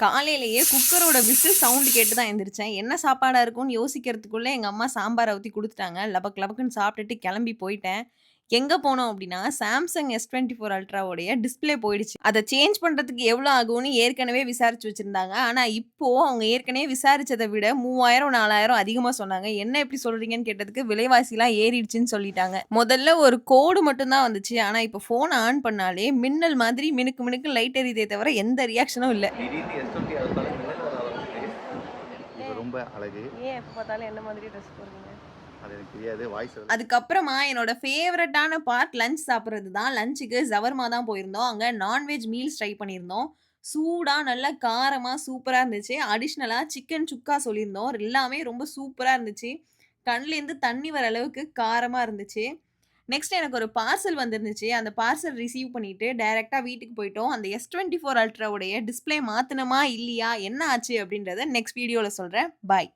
காலையிலேயே குக்கரோட whistle sound கேட்டு தான் எந்திரிச்சேன். என்ன சாப்பாடா இருக்கும்னு யோசிக்கிறதுக்குள்ள எங்க அம்மா சாம்பார ஊத்தி குடுத்துட்டாங்க. லபக் லபக்குன்னு சாப்பிட்டுட்டு கிளம்பி போயிட்டேன். எங்க போனோம் அப்டின்னா, Samsung S24 Ultraவோடைய டிஸ்ப்ளே போயிடுச்சு. அத சேஞ்ச் பண்றதுக்கு எவ்வளோ ஆகும்னு ஏற்கனவே விசாரிச்சு வச்சிருந்தாங்க. ஆனா, இப்போ அவங்க ஏற்கனவே விசாரிச்சத விட 3000, 4000 அதிகமா சொன்னாங்க. என்ன இப்டி சொல்றீங்கன்னு கேட்டதுக்கு, விலைவாசிலாம் ஏறிடுச்சுன்னு சொல்லிட்டாங்க. முதல்ல ஒரு கோடு மட்டும் தான் வந்துச்சு. ஆனா, இப்போ ஃபோன ஆன் பண்ணாலே மின்னல் மாதிரி மினுக்கு மினுக்குன்னு லைட் எரியுதே தவிர எந்த ரியாக்ஷனும் இல்ல. திடீர்னு S20 அழுத்தாலும் மின்னல் வர ஆரம்பிச்சுது. இது ரொம்ப அழகு. ஏன் எப்ப பார்த்தாலும் என்ன மாதிரி ட்ரெஸ் போடுறீங்க? அது எனக்கு தெரியாது. வாய்ஸ் அதுக்கப்புறமா என்னோட ஃபேவரட்டான பார்ட் லஞ்ச் சாப்பிடுறது தான். லஞ்சுக்கு ஷவர்மா தான் போயிருந்தோம். அங்க நான்வெஜ் மீல்ஸ் ட்ரை பண்ணியிருந்தோம். சூடா, நல்லா காரமா சூப்பரா இருந்துச்சு. அடிஷனலா சிக்கன் சுக்கா சொல்லியிருந்தோம். எல்லாமே ரொம்ப சூப்பரா இருந்துச்சு. கண்லேருந்து தண்ணி வர அளவுக்கு காரமா இருந்துச்சு. நெக்ஸ்ட் எனக்கு ஒரு பார்சல் வந்திருந்துச்சு. அந்த பார்சல் ரிசீவ் பண்ணிட்டு டைரக்ட்டா வீட்டுக்கு போயிட்டோம். அந்த S24 Ultraவுடைய டிஸ்ப்ளே மாத்துனமா? இல்லையா? என்ன ஆச்சு? அப்படின்றத நெக்ஸ்ட் வீடியோல சொல்றேன். பாய்.